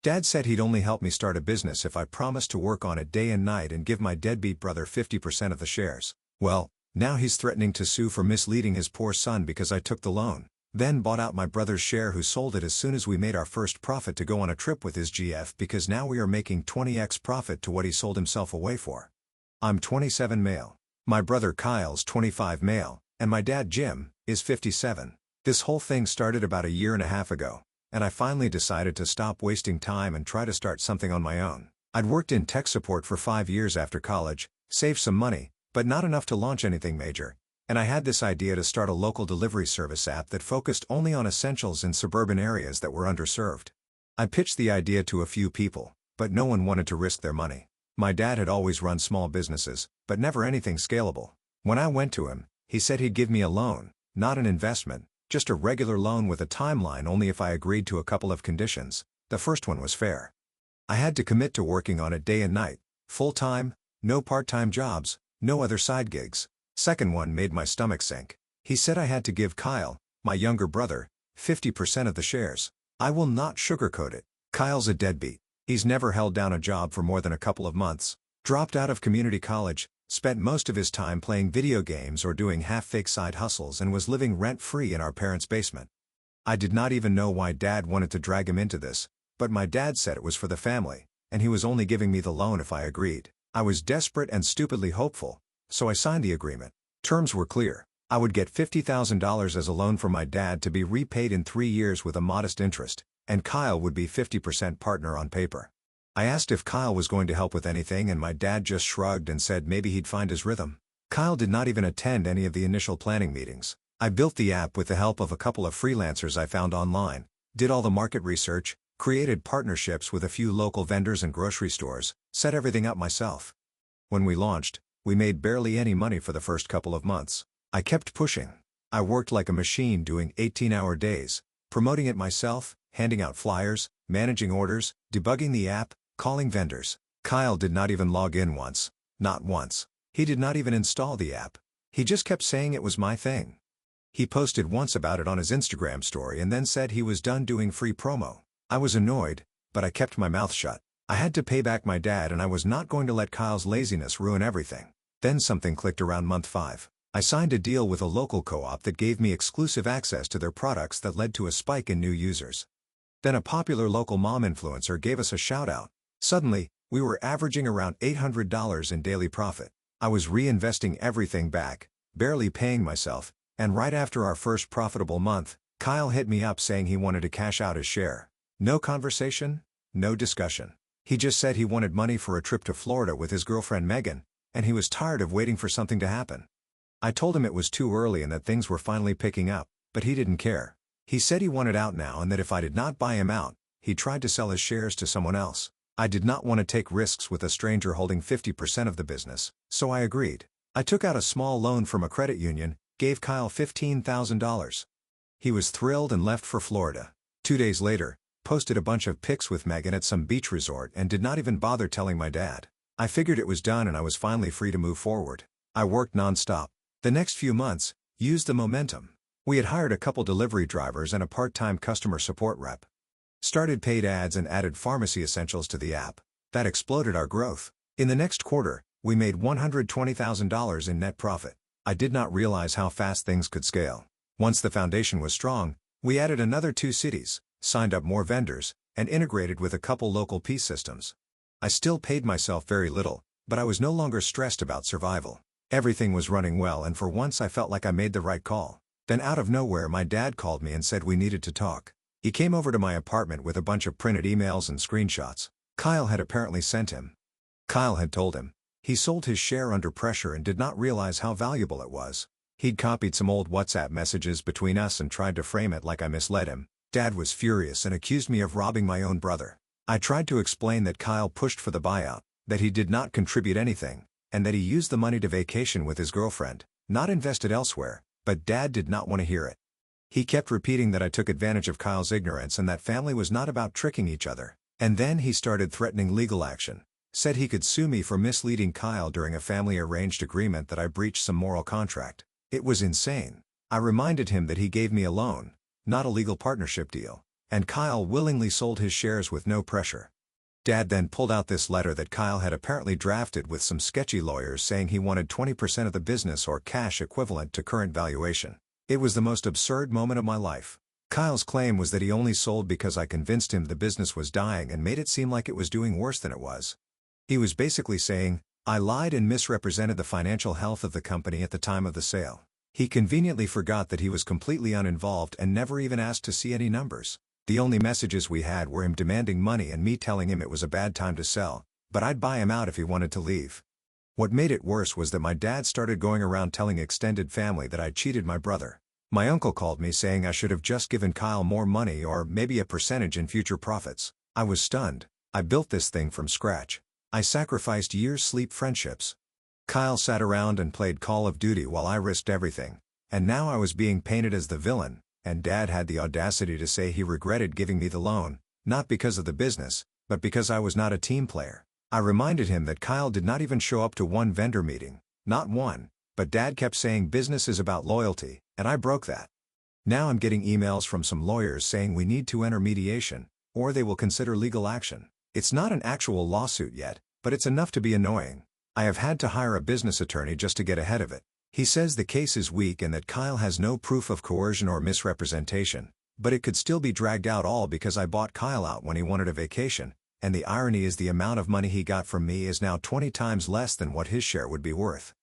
Dad said he'd only help me start a business if I promised to work on it day and night and give my deadbeat brother 50% of the shares. Well, now he's threatening to sue for misleading his poor son because I took the loan, then bought out my brother's share, who sold it as soon as we made our first profit to go on a trip with his GF, because now we are making 20x profit to what he sold himself away for. I'm 27 male. My brother Kyle's 25 male, and my dad Jim is 57. This whole thing started about a year and a half ago, and I finally decided to stop wasting time and try to start something on my own. I'd worked in tech support for 5 years after college, saved some money, but not enough to launch anything major, and I had this idea to start a local delivery service app that focused only on essentials in suburban areas that were underserved. I pitched the idea to a few people, but no one wanted to risk their money. My dad had always run small businesses, but never anything scalable. When I went to him, he said he'd give me a loan, not an investment, just a regular loan with a timeline only if I agreed to a couple of conditions. The first one was fair. I had to commit to working on it day and night, full-time, no part-time jobs, no other side gigs. Second one made my stomach sink. He said I had to give Kyle, my younger brother, 50% of the shares. I will not sugarcoat it. Kyle's a deadbeat. He's never held down a job for more than a couple of months, dropped out of community college, spent most of his time playing video games or doing half-fake side hustles, and was living rent-free in our parents' basement. I did not even know why Dad wanted to drag him into this, but my dad said it was for the family, and he was only giving me the loan if I agreed. I was desperate and stupidly hopeful, so I signed the agreement. Terms were clear. I would get $50,000 as a loan from my dad to be repaid in 3 years with a modest interest, and Kyle would be 50% partner on paper. I asked if Kyle was going to help with anything, and my dad just shrugged and said maybe he'd find his rhythm. Kyle did not even attend any of the initial planning meetings. I built the app with the help of a couple of freelancers I found online, did all the market research, created partnerships with a few local vendors and grocery stores, set everything up myself. When we launched, we made barely any money for the first couple of months. I kept pushing. I worked like a machine, doing 18-hour days, promoting it myself, handing out flyers, managing orders, debugging the app, calling vendors. Kyle did not even log in once. Not once. He did not even install the app. He just kept saying it was my thing. He posted once about it on his Instagram story and then said he was done doing free promo. I was annoyed, but I kept my mouth shut. I had to pay back my dad, and I was not going to let Kyle's laziness ruin everything. Then something clicked around month 5. I signed a deal with a local co-op that gave me exclusive access to their products that led to a spike in new users. Then a popular local mom influencer gave us a shout-out. Suddenly, we were averaging around $800 in daily profit. I was reinvesting everything back, barely paying myself, and right after our first profitable month, Kyle hit me up saying he wanted to cash out his share. No conversation, no discussion. He just said he wanted money for a trip to Florida with his girlfriend Megan, and he was tired of waiting for something to happen. I told him it was too early and that things were finally picking up, but he didn't care. He said he wanted out now and that if I did not buy him out, he tried to sell his shares to someone else. I did not want to take risks with a stranger holding 50% of the business, so I agreed. I took out a small loan from a credit union, gave Kyle $15,000. He was thrilled and left for Florida. 2 days later, posted a bunch of pics with Megan at some beach resort and did not even bother telling my dad. I figured it was done and I was finally free to move forward. I worked non-stop. The next few months, used the momentum. We had hired a couple delivery drivers and a part-time customer support rep. Started paid ads and added pharmacy essentials to the app. That exploded our growth. In the next quarter, we made $120,000 in net profit. I did not realize how fast things could scale. Once the foundation was strong, we added another 2 cities, signed up more vendors, and integrated with a couple local P systems. I still paid myself very little, but I was no longer stressed about survival. Everything was running well, and for once I felt like I made the right call. Then out of nowhere my dad called me and said we needed to talk. He came over to my apartment with a bunch of printed emails and screenshots Kyle had apparently sent him. Kyle had told him he sold his share under pressure and did not realize how valuable it was. He'd copied some old WhatsApp messages between us and tried to frame it like I misled him. Dad was furious and accused me of robbing my own brother. I tried to explain that Kyle pushed for the buyout, that he did not contribute anything, and that he used the money to vacation with his girlfriend, not invested elsewhere, but Dad did not want to hear it. He kept repeating that I took advantage of Kyle's ignorance and that family was not about tricking each other. And then he started threatening legal action. Said he could sue me for misleading Kyle during a family-arranged agreement, that I breached some moral contract. It was insane. I reminded him that he gave me a loan, not a legal partnership deal, and Kyle willingly sold his shares with no pressure. Dad then pulled out this letter that Kyle had apparently drafted with some sketchy lawyers saying he wanted 20% of the business or cash equivalent to current valuation. It was the most absurd moment of my life. Kyle's claim was that he only sold because I convinced him the business was dying and made it seem like it was doing worse than it was. He was basically saying, I lied and misrepresented the financial health of the company at the time of the sale. He conveniently forgot that he was completely uninvolved and never even asked to see any numbers. The only messages we had were him demanding money and me telling him it was a bad time to sell, but I'd buy him out if he wanted to leave. What made it worse was that my dad started going around telling extended family that I cheated my brother. My uncle called me saying I should have just given Kyle more money or maybe a percentage in future profits. I was stunned. I built this thing from scratch. I sacrificed years' sleep friendships. Kyle sat around and played Call of Duty while I risked everything. And now I was being painted as the villain, and Dad had the audacity to say he regretted giving me the loan, not because of the business, but because I was not a team player. I reminded him that Kyle did not even show up to one vendor meeting, not one, but Dad kept saying business is about loyalty, and I broke that. Now I'm getting emails from some lawyers saying we need to enter mediation, or they will consider legal action. It's not an actual lawsuit yet, but it's enough to be annoying. I have had to hire a business attorney just to get ahead of it. He says the case is weak and that Kyle has no proof of coercion or misrepresentation, but it could still be dragged out all because I bought Kyle out when he wanted a vacation, and the irony is the amount of money he got from me is now 20 times less than what his share would be worth.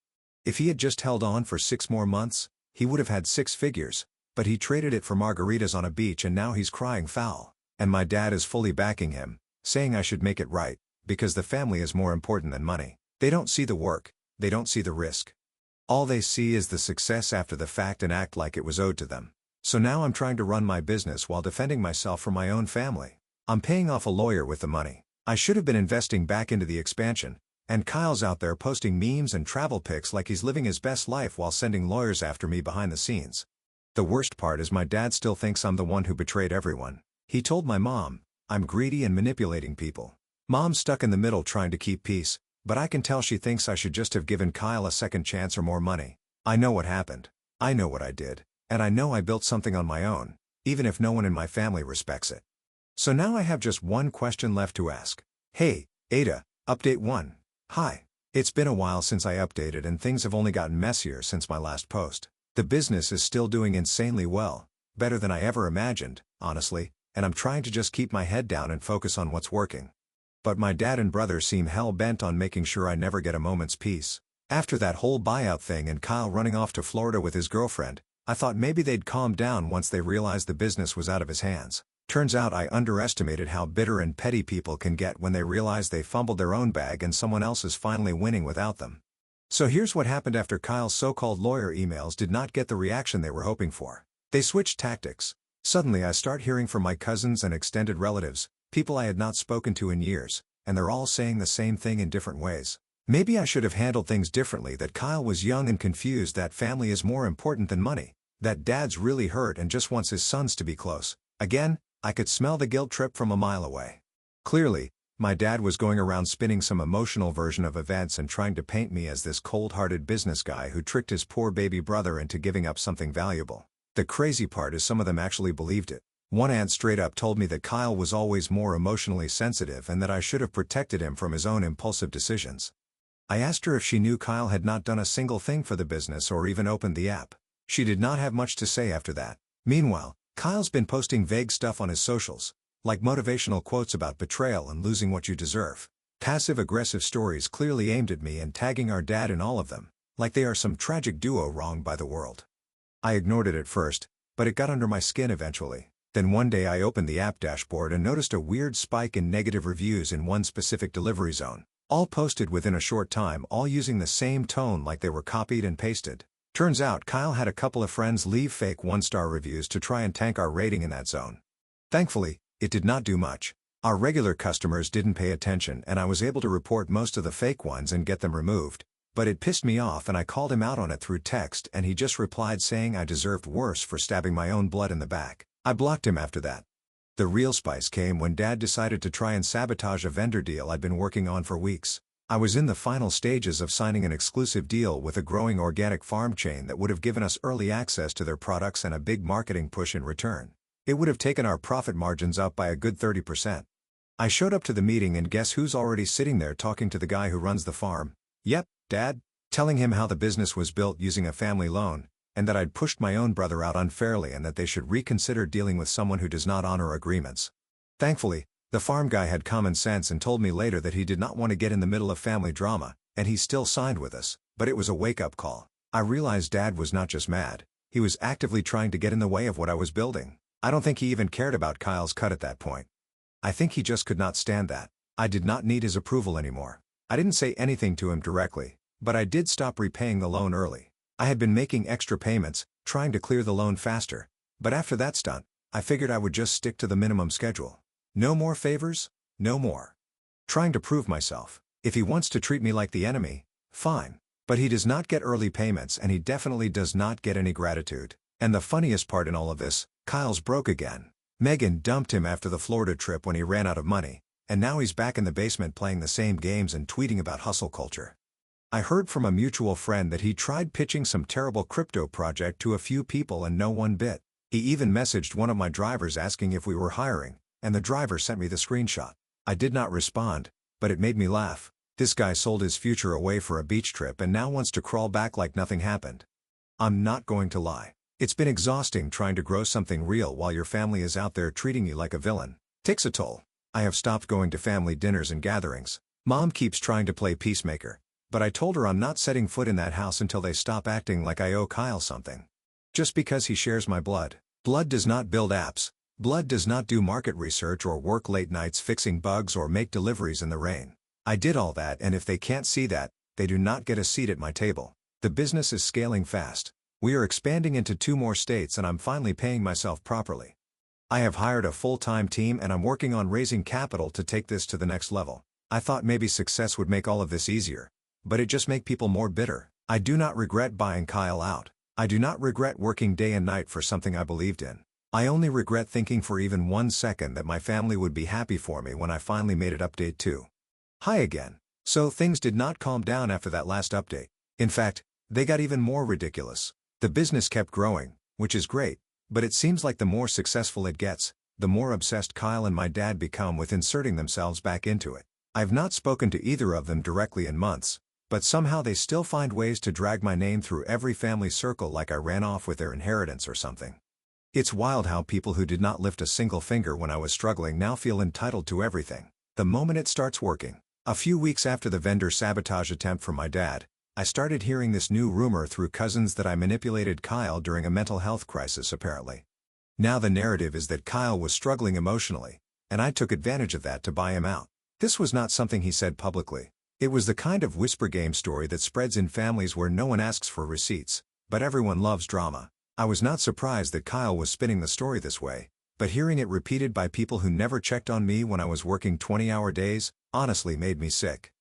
If he had just held on for 6 more months, he would have had 6 figures, but he traded it for margaritas on a beach and now he's crying foul. And my dad is fully backing him, saying I should make it right, because the family is more important than money. They don't see the work, they don't see the risk. All they see is the success after the fact and act like it was owed to them. So now I'm trying to run my business while defending myself from my own family. I'm paying off a lawyer with the money. I should have been investing back into the expansion, and Kyle's out there posting memes and travel pics like he's living his best life while sending lawyers after me behind the scenes. The worst part is my dad still thinks I'm the one who betrayed everyone. He told my mom, I'm greedy and manipulating people. Mom's stuck in the middle trying to keep peace, but I can tell she thinks I should just have given Kyle a second chance or more money. I know what happened. I know what I did. And I know I built something on my own, even if no one in my family respects it. So now I have just one question left to ask. Hey, Ada, update 1. Hi. It's been a while since I updated and things have only gotten messier since my last post. The business is still doing insanely well, better than I ever imagined, honestly, and I'm trying to just keep my head down and focus on what's working. But my dad and brother seem hell-bent on making sure I never get a moment's peace. After that whole buyout thing and Kyle running off to Florida with his girlfriend, I thought maybe they'd calm down once they realized the business was out of his hands. Turns out I underestimated how bitter and petty people can get when they realize they fumbled their own bag and someone else is finally winning without them. So here's what happened after Kyle's so-called lawyer emails did not get the reaction they were hoping for. They switched tactics. Suddenly I start hearing from my cousins and extended relatives, people I had not spoken to in years, and they're all saying the same thing in different ways. Maybe I should have handled things differently, that Kyle was young and confused, that family is more important than money, that dad's really hurt and just wants his sons to be close. Again, I could smell the guilt trip from a mile away. Clearly, my dad was going around spinning some emotional version of events and trying to paint me as this cold-hearted business guy who tricked his poor baby brother into giving up something valuable. The crazy part is some of them actually believed it. One aunt straight up told me that Kyle was always more emotionally sensitive and that I should have protected him from his own impulsive decisions. I asked her if she knew Kyle had not done a single thing for the business or even opened the app. She did not have much to say after that. Meanwhile, Kyle's been posting vague stuff on his socials, like motivational quotes about betrayal and losing what you deserve. Passive-aggressive stories clearly aimed at me and tagging our dad in all of them, like they are some tragic duo wronged by the world. I ignored it at first, but it got under my skin eventually. Then one day I opened the app dashboard and noticed a weird spike in negative reviews in one specific delivery zone, all posted within a short time, all using the same tone like they were copied and pasted. Turns out Kyle had a couple of friends leave fake 1-star reviews to try and tank our rating in that zone. Thankfully, it did not do much. Our regular customers didn't pay attention and I was able to report most of the fake ones and get them removed. But it pissed me off and I called him out on it through text and he just replied saying I deserved worse for stabbing my own blood in the back. I blocked him after that. The real spice came when Dad decided to try and sabotage a vendor deal I'd been working on for weeks. I was in the final stages of signing an exclusive deal with a growing organic farm chain that would have given us early access to their products and a big marketing push in return. It would have taken our profit margins up by a good 30%. I showed up to the meeting and guess who's already sitting there talking to the guy who runs the farm? Yep, Dad. Telling him how the business was built using a family loan, and that I'd pushed my own brother out unfairly and that they should reconsider dealing with someone who does not honor agreements. Thankfully, the farm guy had common sense and told me later that he did not want to get in the middle of family drama, and he still signed with us, but it was a wake-up call. I realized Dad was not just mad, he was actively trying to get in the way of what I was building. I don't think he even cared about Kyle's cut at that point. I think he just could not stand that. I did not need his approval anymore. I didn't say anything to him directly, but I did stop repaying the loan early. I had been making extra payments, trying to clear the loan faster, but after that stunt, I figured I would just stick to the minimum schedule. No more favors, no more trying to prove myself. If he wants to treat me like the enemy, fine. But he does not get early payments and he definitely does not get any gratitude. And the funniest part in all of this, Kyle's broke again. Megan dumped him after the Florida trip when he ran out of money, and now he's back in the basement playing the same games and tweeting about hustle culture. I heard from a mutual friend that he tried pitching some terrible crypto project to a few people and no one bit. He even messaged one of my drivers asking if we were hiring, and the driver sent me the screenshot. I did not respond, but it made me laugh. This guy sold his future away for a beach trip and now wants to crawl back like nothing happened. I'm not going to lie. It's been exhausting trying to grow something real while your family is out there treating you like a villain. Takes a toll. I have stopped going to family dinners and gatherings. Mom keeps trying to play peacemaker, but I told her I'm not setting foot in that house until they stop acting like I owe Kyle something. Just because he shares my blood. Blood does not build apps. Blood does not do market research or work late nights fixing bugs or make deliveries in the rain. I did all that, and if they can't see that, they do not get a seat at my table. The business is scaling fast. We are expanding into 2 more states and I'm finally paying myself properly. I have hired a full-time team and I'm working on raising capital to take this to the next level. I thought maybe success would make all of this easier, but it just makes people more bitter. I do not regret buying Kyle out. I do not regret working day and night for something I believed in. I only regret thinking for even 1 second that my family would be happy for me when I finally made it update 2. Hi again. So things did not calm down after that last update. In fact, they got even more ridiculous. The business kept growing, which is great, but it seems like the more successful it gets, the more obsessed Kyle and my dad become with inserting themselves back into it. I've not spoken to either of them directly in months, but somehow they still find ways to drag my name through every family circle like I ran off with their inheritance or something. It's wild how people who did not lift a single finger when I was struggling now feel entitled to everything, the moment it starts working. A few weeks after the vendor sabotage attempt from my dad, I started hearing this new rumor through cousins that I manipulated Kyle during a mental health crisis apparently. Now the narrative is that Kyle was struggling emotionally, and I took advantage of that to buy him out. This was not something he said publicly. It was the kind of whisper game story that spreads in families where no one asks for receipts, but everyone loves drama. I was not surprised that Kyle was spinning the story this way, but hearing it repeated by people who never checked on me when I was working 20-hour days, honestly made me sick.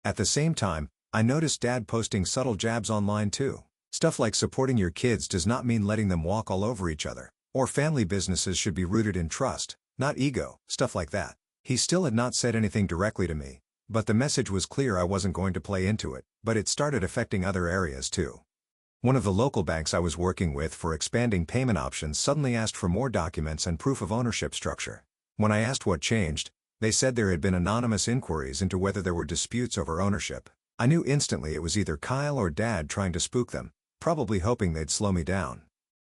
At the same time, I noticed Dad posting subtle jabs online too. Stuff like supporting your kids does not mean letting them walk all over each other, or family businesses should be rooted in trust, not ego, stuff like that. He still had not said anything directly to me, but the message was clear I wasn't going to play into it, but it started affecting other areas too. One of the local banks I was working with for expanding payment options suddenly asked for more documents and proof of ownership structure. When I asked what changed, they said there had been anonymous inquiries into whether there were disputes over ownership. I knew instantly it was either Kyle or Dad trying to spook them, probably hoping they'd slow me down.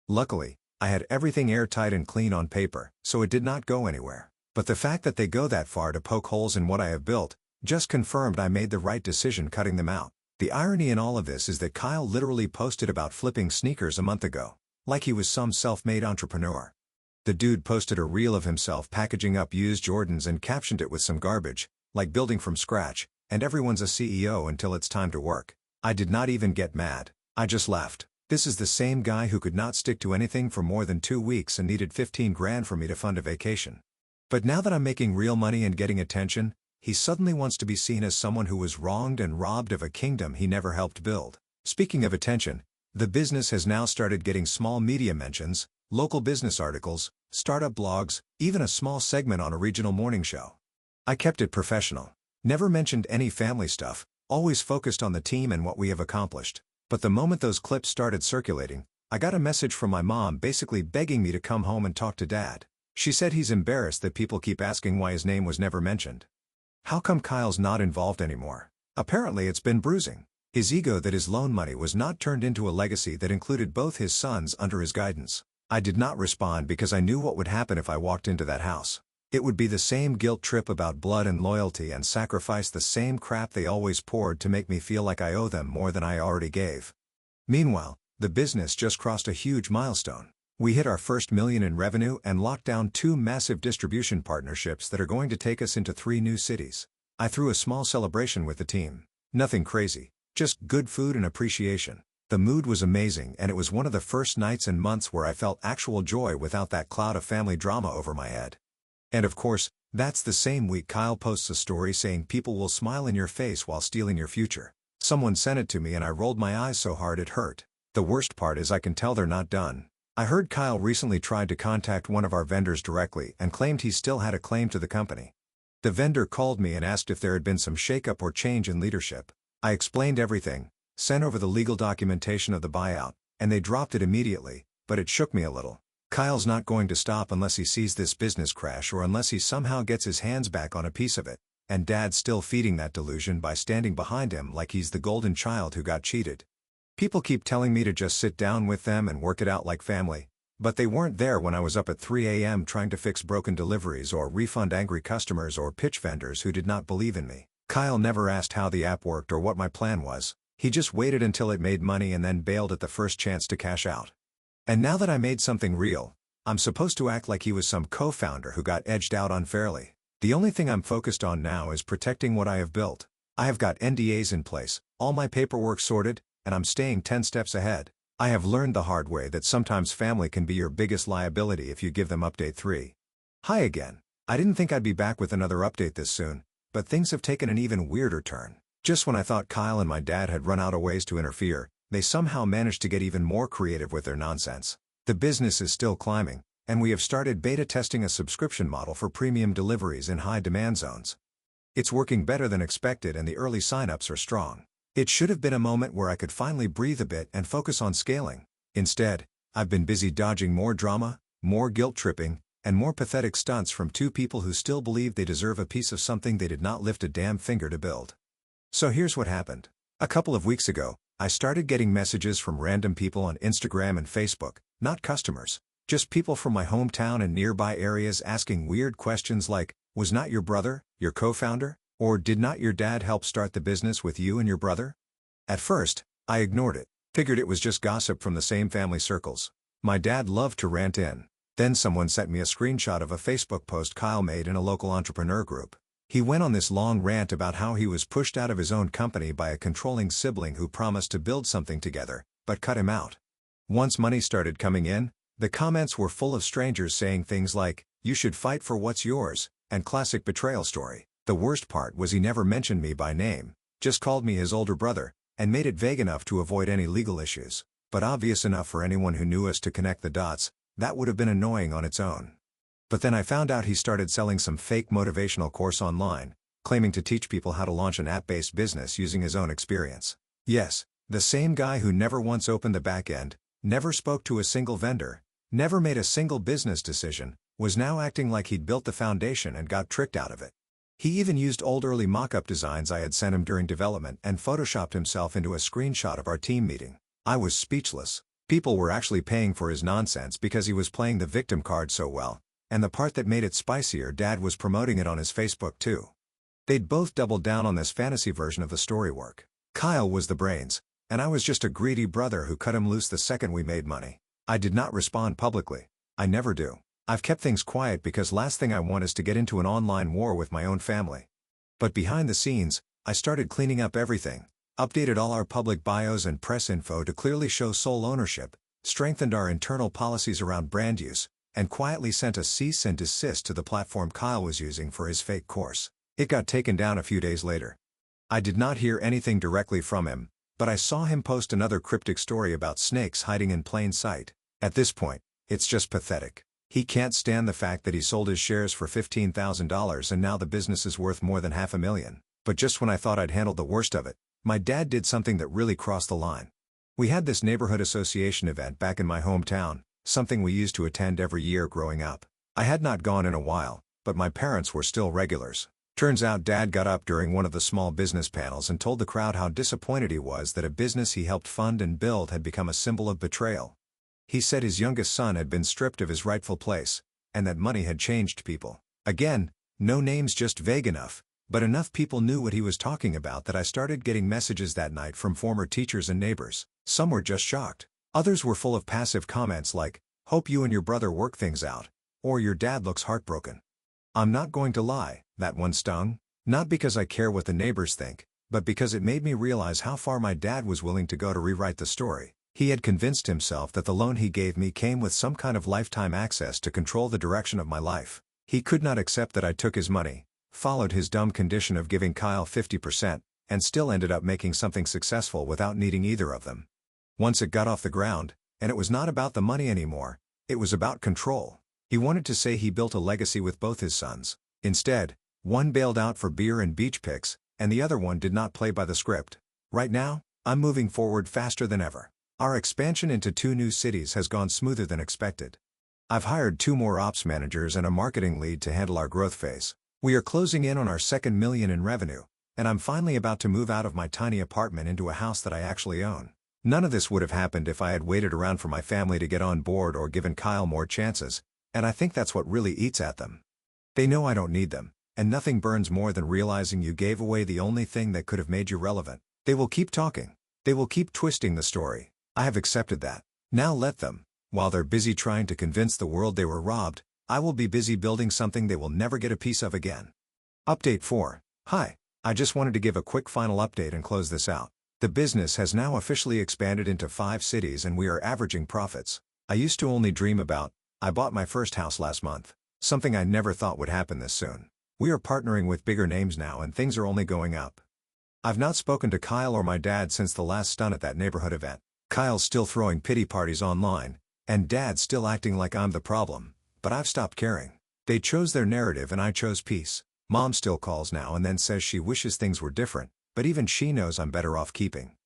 Luckily, I had everything airtight and clean on paper, so it did not go anywhere. But the fact that they go that far to poke holes in what I have built, just confirmed I made the right decision cutting them out. The irony in all of this is that Kyle literally posted about flipping sneakers a month ago, like he was some self-made entrepreneur. The dude posted a reel of himself packaging up used Jordans and captioned it with some garbage, like building from scratch, and everyone's a CEO until it's time to work. I did not even get mad, I just laughed. This is the same guy who could not stick to anything for more than 2 weeks and needed 15 grand for me to fund a vacation. But now that I'm making real money and getting attention, he suddenly wants to be seen as someone who was wronged and robbed of a kingdom he never helped build. Speaking of attention, the business has now started getting small media mentions, local business articles, startup blogs, even a small segment on a regional morning show. I kept it professional. Never mentioned any family stuff, always focused on the team and what we have accomplished. But the moment those clips started circulating, I got a message from my mom basically begging me to come home and talk to Dad. She said he's embarrassed that people keep asking why his name was never mentioned. How come Kyle's not involved anymore? Apparently it's been bruising his ego that his loan money was not turned into a legacy that included both his sons under his guidance. I did not respond because I knew what would happen if I walked into that house. It would be the same guilt trip about blood and loyalty and sacrifice, the same crap they always poured to make me feel like I owe them more than I already gave. Meanwhile, the business just crossed a huge milestone. We hit our first $1 million in revenue and locked down 2 massive distribution partnerships that are going to take us into 3 new cities. I threw a small celebration with the team. Nothing crazy, just good food and appreciation. The mood was amazing, and it was one of the first nights and months where I felt actual joy without that cloud of family drama over my head. And of course, that's the same week Kyle posts a story saying people will smile in your face while stealing your future. Someone sent it to me and I rolled my eyes so hard it hurt. The worst part is I can tell they're not done. I heard Kyle recently tried to contact one of our vendors directly and claimed he still had a claim to the company. The vendor called me and asked if there had been some shakeup or change in leadership. I explained everything, sent over the legal documentation of the buyout, and they dropped it immediately, but it shook me a little. Kyle's not going to stop unless he sees this business crash or unless he somehow gets his hands back on a piece of it, and Dad's still feeding that delusion by standing behind him like he's the golden child who got cheated. People keep telling me to just sit down with them and work it out like family, but they weren't there when I was up at 3 a.m. trying to fix broken deliveries or refund angry customers or pitch vendors who did not believe in me. Kyle never asked how the app worked or what my plan was. He just waited until it made money and then bailed at the first chance to cash out. And now that I made something real, I'm supposed to act like he was some co-founder who got edged out unfairly. The only thing I'm focused on now is protecting what I have built. I have got NDAs in place, all my paperwork sorted, and I'm staying 10 steps ahead. I have learned the hard way that sometimes family can be your biggest liability if you give them update 3. Hi again. I didn't think I'd be back with another update this soon, but things have taken an even weirder turn. Just when I thought Kyle and my dad had run out of ways to interfere, they somehow managed to get even more creative with their nonsense. The business is still climbing, and we have started beta testing a subscription model for premium deliveries in high demand zones. It's working better than expected and the early signups are strong. It should have been a moment where I could finally breathe a bit and focus on scaling. Instead, I've been busy dodging more drama, more guilt tripping, and more pathetic stunts from 2 people who still believe they deserve a piece of something they did not lift a damn finger to build. So here's what happened. A couple of weeks ago, I started getting messages from random people on Instagram and Facebook, not customers, just people from my hometown and nearby areas asking weird questions like, was not your brother your co-founder? Or did not your dad help start the business with you and your brother? At first, I ignored it, figured it was just gossip from the same family circles. My dad loved to rant in. Then someone sent me a screenshot of a Facebook post Kyle made in a local entrepreneur group. He went on this long rant about how he was pushed out of his own company by a controlling sibling who promised to build something together, but cut him out. Once money started coming in, the comments were full of strangers saying things like, "You should fight for what's yours," and classic betrayal story. The worst part was he never mentioned me by name, just called me his older brother, and made it vague enough to avoid any legal issues, but obvious enough for anyone who knew us to connect the dots. That would have been annoying on its own. But then I found out he started selling some fake motivational course online, claiming to teach people how to launch an app-based business using his own experience. Yes, the same guy who never once opened the back end, never spoke to a single vendor, never made a single business decision, was now acting like he'd built the foundation and got tricked out of it. He even used old early mock-up designs I had sent him during development and photoshopped himself into a screenshot of our team meeting. I was speechless. People were actually paying for his nonsense because he was playing the victim card so well, and the part that made it spicier, Dad was promoting it on his Facebook too. They'd both doubled down on this fantasy version of the story work. Kyle was the brains, and I was just a greedy brother who cut him loose the second we made money. I did not respond publicly. I never do. I've kept things quiet because last thing I want is to get into an online war with my own family. But behind the scenes, I started cleaning up everything, updated all our public bios and press info to clearly show sole ownership, strengthened our internal policies around brand use, and quietly sent a cease and desist to the platform Kyle was using for his fake course. It got taken down a few days later. I did not hear anything directly from him, but I saw him post another cryptic story about snakes hiding in plain sight. At this point, it's just pathetic. He can't stand the fact that he sold his shares for $15,000 and now the business is worth more than $500,000. But just when I thought I'd handled the worst of it, my dad did something that really crossed the line. We had this neighborhood association event back in my hometown, something we used to attend every year growing up. I had not gone in a while, but my parents were still regulars. Turns out Dad got up during one of the small business panels and told the crowd how disappointed he was that a business he helped fund and build had become a symbol of betrayal. He said his youngest son had been stripped of his rightful place, and that money had changed people. Again, no names, just vague enough, but enough people knew what he was talking about that I started getting messages that night from former teachers and neighbors. Some were just shocked. Others were full of passive comments like, "Hope you and your brother work things out," or "Your dad looks heartbroken." I'm not going to lie, that one stung. Not because I care what the neighbors think, but because it made me realize how far my dad was willing to go to rewrite the story. He had convinced himself that the loan he gave me came with some kind of lifetime access to control the direction of my life. He could not accept that I took his money, followed his dumb condition of giving Kyle 50%, and still ended up making something successful without needing either of them. Once it got off the ground, and it was not about the money anymore, it was about control. He wanted to say he built a legacy with both his sons. Instead, one bailed out for beer and beach pics, and the other one did not play by the script. Right now, I'm moving forward faster than ever. Our expansion into 2 new cities has gone smoother than expected. I've hired 2 more ops managers and a marketing lead to handle our growth phase. We are closing in on our second million in revenue, and I'm finally about to move out of my tiny apartment into a house that I actually own. None of this would have happened if I had waited around for my family to get on board or given Kyle more chances, and I think that's what really eats at them. They know I don't need them, and nothing burns more than realizing you gave away the only thing that could have made you relevant. They will keep talking. They will keep twisting the story. I have accepted that. Now let them. While they're busy trying to convince the world they were robbed, I will be busy building something they will never get a piece of again. Update 4. Hi. I just wanted to give a quick final update and close this out. The business has now officially expanded into 5 cities and we are averaging profits I used to only dream about. I bought my first house last month. Something I never thought would happen this soon. We are partnering with bigger names now and things are only going up. I've not spoken to Kyle or my dad since the last stunt at that neighborhood event. Kyle's still throwing pity parties online, and Dad's still acting like I'm the problem, but I've stopped caring. They chose their narrative and I chose peace. Mom still calls now and then says she wishes things were different, but even she knows I'm better off keeping